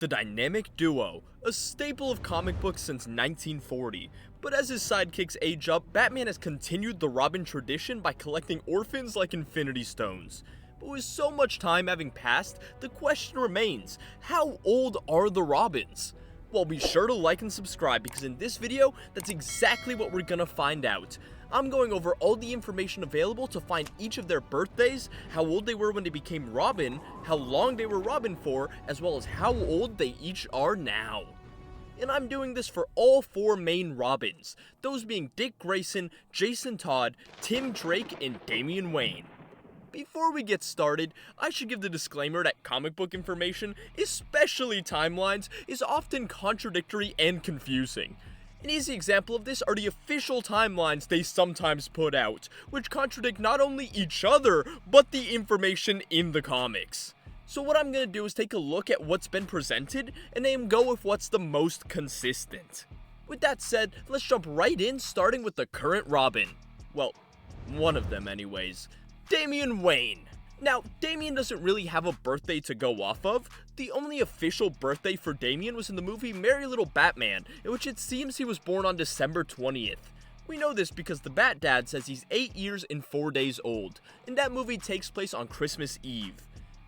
The dynamic duo, a staple of comic books since 1940, but as his sidekicks age up, Batman has continued the Robin tradition by collecting orphans like Infinity Stones. But with so much time having passed, the question remains, how old are the Robins? Well, be sure to like and subscribe because in this video, that's exactly what we're gonna find out. I'm going over all the information available to find each of their birthdays, how old they were when they became Robin, how long they were Robin for, as well as how old they each are now. And I'm doing this for all four main Robins, those being Dick Grayson, Jason Todd, Tim Drake, and Damian Wayne. Before we get started, I should give the disclaimer that comic book information, especially timelines, is often contradictory and confusing. An easy example of this are the official timelines they sometimes put out, which contradict not only each other, but the information in the comics. So what I'm going to do is take a look at what's been presented, and then go with what's the most consistent. With that said, let's jump right in, starting with the current Robin. Well, one of them anyways. Damian Wayne. Now, Damian doesn't really have a birthday to go off of. The only official birthday for Damian was in the movie Merry Little Batman, in which it seems he was born on December 20th. We know this because the Bat Dad says he's 8 years and 4 days old, and that movie takes place on Christmas Eve.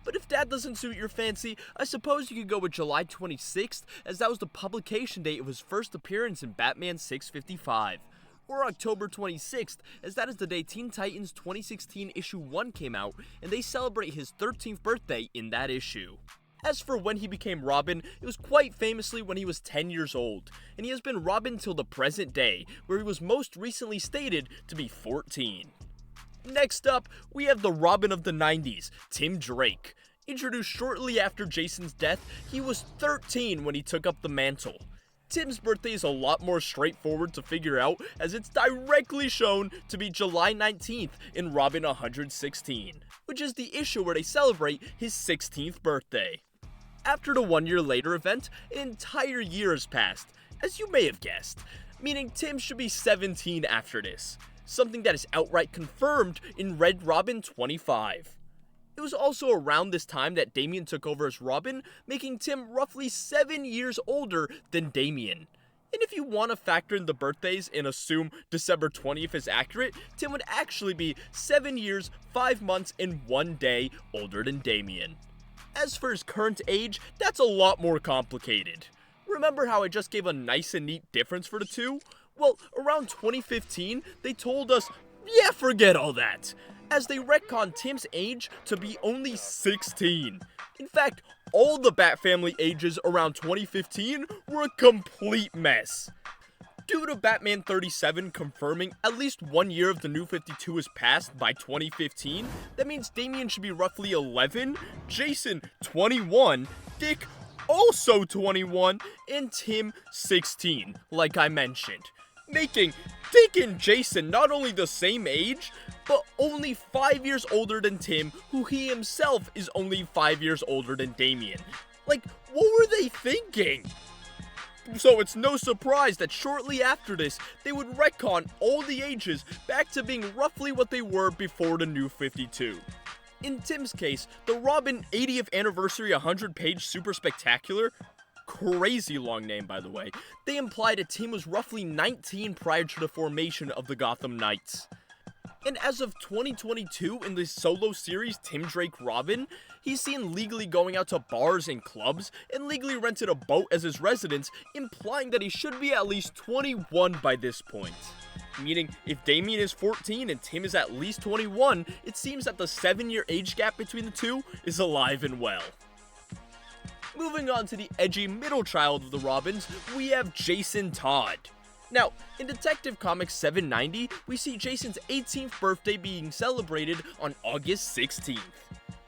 But if that doesn't suit your fancy, I suppose you could go with July 26th, as that was the publication date of his first appearance in Batman 655. Or October 26th, as that is the day Teen Titans 2016 issue 1 came out, and they celebrate his 13th birthday in that issue. As for when he became Robin, it was quite famously when he was 10 years old, and he has been Robin till the present day, where he was most recently stated to be 14. Next up, we have the Robin of the 90s, Tim Drake. Introduced shortly after Jason's death, he was 13 when he took up the mantle. Tim's birthday is a lot more straightforward to figure out, as it's directly shown to be July 19th in Robin 116, which is the issue where they celebrate his 16th birthday. After the 1 year later event, an entire year has passed, as you may have guessed, meaning Tim should be 17 after this, something that is outright confirmed in Red Robin 25. It was also around this time that Damian took over as Robin, making Tim roughly 7 years older than Damian. And if you want to factor in the birthdays and assume December 20th is accurate, Tim would actually be 7 years, 5 months, and 1 day older than Damian. As for his current age, that's a lot more complicated. Remember how I just gave a nice and neat difference for the two? Well, around 2015, they told us, yeah, forget all that, as they retconned Tim's age to be only 16. In fact, all the Bat family ages around 2015 were a complete mess. Due to Batman 37 confirming at least 1 year of the New 52 has passed by 2015, that means Damian should be roughly 11, Jason 21, Dick also 21, and Tim 16, like I mentioned, making Dick and Jason not only the same age, but only 5 years older than Tim, who he himself is only 5 years older than Damian. Like, what were they thinking? So it's no surprise that shortly after this, they would retcon all the ages back to being roughly what they were before the New 52. In Tim's case, the Robin 80th Anniversary 100-page Super Spectacular, crazy long name by the way, they implied that Tim was roughly 19 prior to the formation of the Gotham Knights. And as of 2022 in the solo series Tim Drake Robin, he's seen legally going out to bars and clubs and legally rented a boat as his residence, implying that he should be at least 21 by this point. Meaning, if Damian is 14 and Tim is at least 21, it seems that the 7-year age gap between the two is alive and well. Moving on to the edgy middle child of the Robins, we have Jason Todd. Now, in Detective Comics 790, we see Jason's 18th birthday being celebrated on August 16th.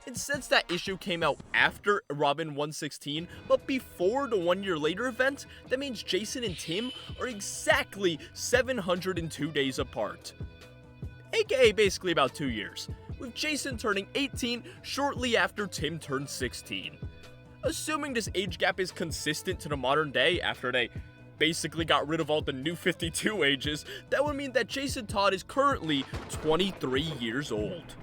And since that issue came out after Robin 116, but before the 1 year later event, that means Jason and Tim are exactly 702 days apart. AKA basically about 2 years, with Jason turning 18 shortly after Tim turned 16. Assuming this age gap is consistent to the modern day after they basically got rid of all the New 52 ages, that would mean that Jason Todd is currently 23 years old.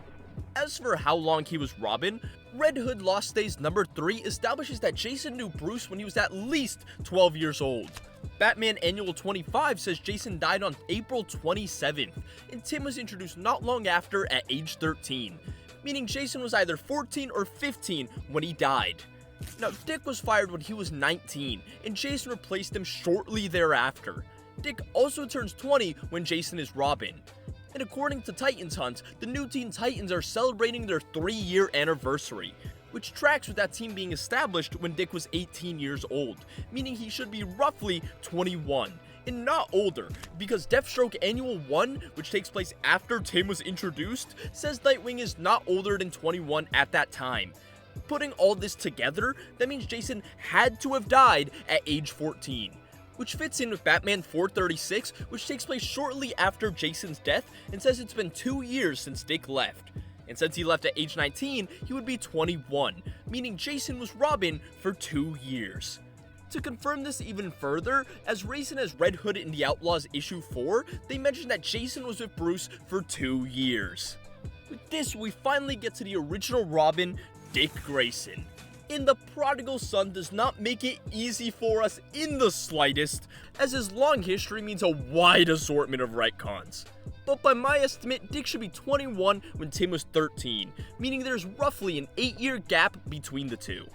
As for how long he was Robin, Red Hood Lost Days number 3 establishes that Jason knew Bruce when he was at least 12 years old. Batman Annual 25 says Jason died on April 27th, and Tim was introduced not long after at age 13, meaning Jason was either 14 or 15 when he died. Now, Dick was fired when he was 19, and Jason replaced him shortly thereafter. Dick also turns 20 when Jason is Robin. And according to Titans Hunt, the new Teen Titans are celebrating their 3-year anniversary, which tracks with that team being established when Dick was 18 years old, meaning he should be roughly 21, and not older, because Deathstroke Annual 1, which takes place after Tim was introduced, says Nightwing is not older than 21 at that time. Putting all this together, that means Jason had to have died at age 14. Which fits in with Batman 436, which takes place shortly after Jason's death and says it's been 2 years since Dick left. And since he left at age 19, he would be 21, meaning Jason was Robin for 2 years. To confirm this even further, as Grayson as Red Hood in The Outlaws issue 4, they mentioned that Jason was with Bruce for 2 years. With this, we finally get to the original Robin, Dick Grayson. And the prodigal son does not make it easy for us in the slightest, as his long history means a wide assortment of retcons. But by my estimate, Dick should be 21 when Tim was 13, meaning there's roughly an 8-year gap between the two.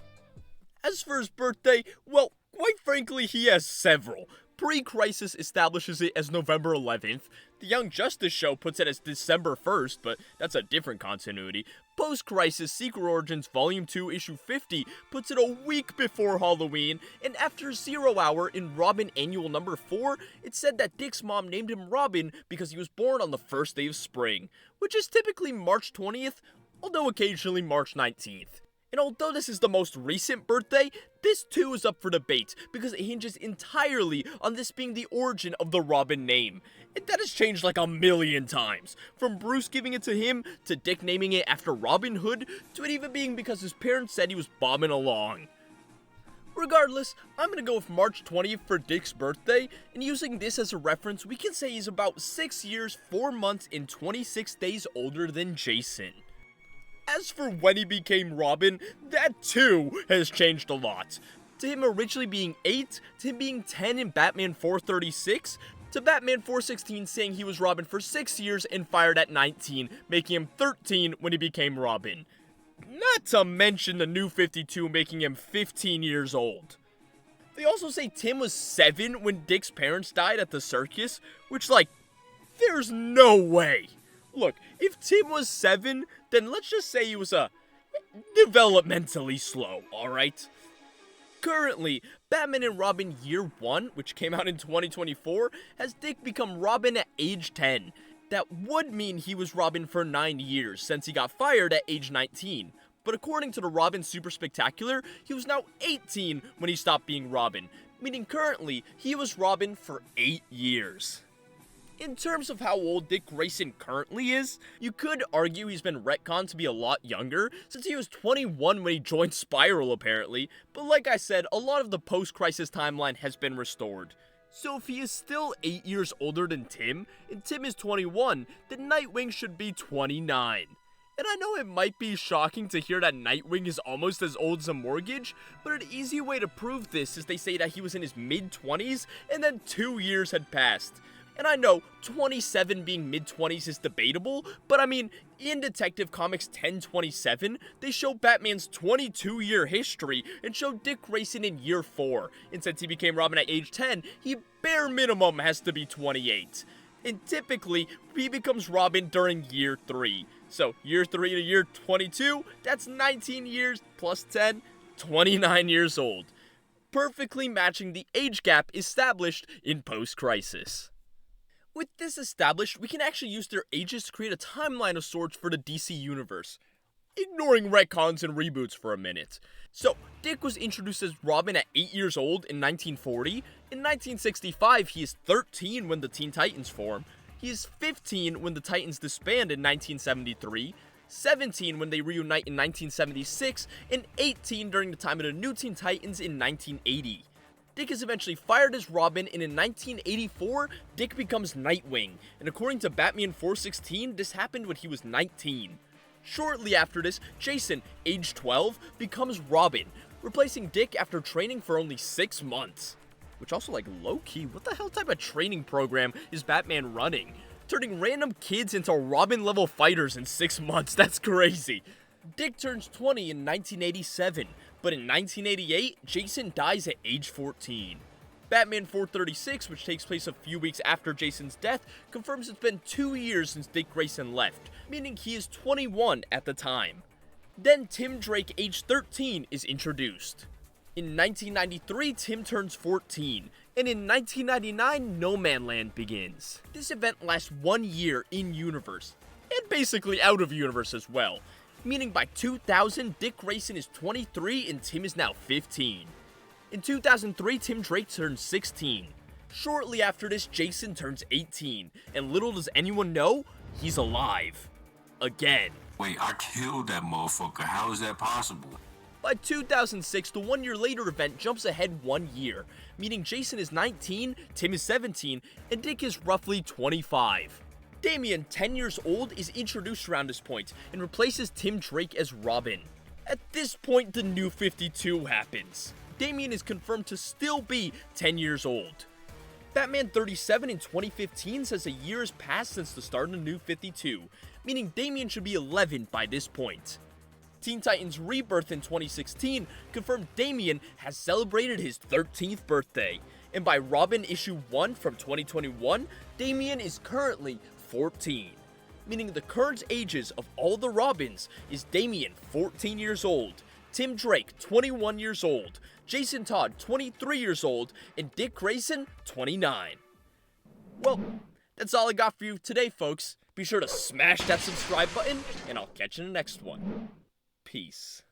As for his birthday, well, quite frankly, he has several. Pre-Crisis establishes it as November 11th, the Young Justice show puts it as December 1st, but that's a different continuity. Post-Crisis Secret Origins Volume 2 Issue 50 puts it a week before Halloween, and after 0 Hour in Robin Annual number 4, it said that Dick's mom named him Robin because he was born on the first day of spring, which is typically March 20th, although occasionally March 19th. And although this is the most recent birthday, this too is up for debate because it hinges entirely on this being the origin of the Robin name. And that has changed like a million times, from Bruce giving it to him, to Dick naming it after Robin Hood, to it even being because his parents said he was bombing along. Regardless, I'm gonna go with March 20th for Dick's birthday, and using this as a reference, we can say he's about 6 years, 4 months, and 26 days older than Jason. As for when he became Robin, that too has changed a lot. To him originally being 8, to him being 10 in Batman 436, to Batman 416 saying he was Robin for 6 years and fired at 19, making him 13 when he became Robin. Not to mention the New 52 making him 15 years old. They also say Tim was 7 when Dick's parents died at the circus, which there's no way. Look, if Tim was 7, then let's just say he was developmentally slow, alright? Currently, Batman and Robin Year 1, which came out in 2024, has Dick become Robin at age 10. That would mean he was Robin for 9 years, since he got fired at age 19. But according to the Robin Super Spectacular, he was now 18 when he stopped being Robin, meaning currently, he was Robin for 8 years. In terms of how old Dick Grayson currently is, you could argue he's been retconned to be a lot younger, since he was 21 when he joined Spiral apparently, but like I said, a lot of the post-Crisis timeline has been restored. So if he is still 8 years older than Tim, and Tim is 21, then Nightwing should be 29. And I know it might be shocking to hear that Nightwing is almost as old as a mortgage, but an easy way to prove this is they say that he was in his mid-20s, and then 2 years had passed. And I know 27 being mid-20s is debatable, but I mean, in Detective Comics 1027, they show Batman's 22-year history and show Dick Grayson in year 4. And since he became Robin at age 10, he bare minimum has to be 28. And typically, he becomes Robin during year 3. So, year 3 to year 22, that's 19 years plus 10, 29 years old. Perfectly matching the age gap established in post-Crisis. With this established, we can actually use their ages to create a timeline of sorts for the DC universe, ignoring retcons and reboots for a minute. So, Dick was introduced as Robin at 8 years old in 1940. In 1965, he is 13 when the Teen Titans form. He is 15 when the Titans disband in 1973, 17 when they reunite in 1976, and 18 during the time of the New Teen Titans in 1980. Dick is eventually fired as Robin, and in 1984, Dick becomes Nightwing, and according to Batman 416, this happened when he was 19. Shortly after this, Jason, age 12, becomes Robin, replacing Dick after training for only 6 months. Which also, like, low-key, what the hell type of training program is Batman running? Turning random kids into Robin-level fighters in 6 months, that's crazy. Dick turns 20 in 1987, but in 1988, Jason dies at age 14. Batman 436, which takes place a few weeks after Jason's death, confirms it's been 2 years since Dick Grayson left, meaning he is 21 at the time. Then Tim Drake, age 13, is introduced. In 1993, Tim turns 14, and in 1999, No Man Land begins. This event lasts 1 year in-universe, and basically out-of-universe as well, meaning by 2000, Dick Grayson is 23 and Tim is now 15. In 2003, Tim Drake turns 16. Shortly after this, Jason turns 18, and little does anyone know, he's alive. Again. Wait, I killed that motherfucker. How is that possible? By 2006, the 1 year later event jumps ahead 1 year, meaning Jason is 19, Tim is 17, and Dick is roughly 25. Damian, 10 years old, is introduced around this point and replaces Tim Drake as Robin. At this point, the New 52 happens. Damian is confirmed to still be 10 years old. Batman 37 in 2015 says a year has passed since the start of the New 52, meaning Damian should be 11 by this point. Teen Titans Rebirth in 2016 confirmed Damian has celebrated his 13th birthday, and by Robin issue 1 from 2021, Damian is currently 14, meaning the current ages of all the Robins is Damian 14 years old, Tim Drake 21 years old, Jason Todd 23 years old, and Dick Grayson 29. Well, that's all I got for you today, folks. Be sure to smash that subscribe button, and I'll catch you in the next one. Peace.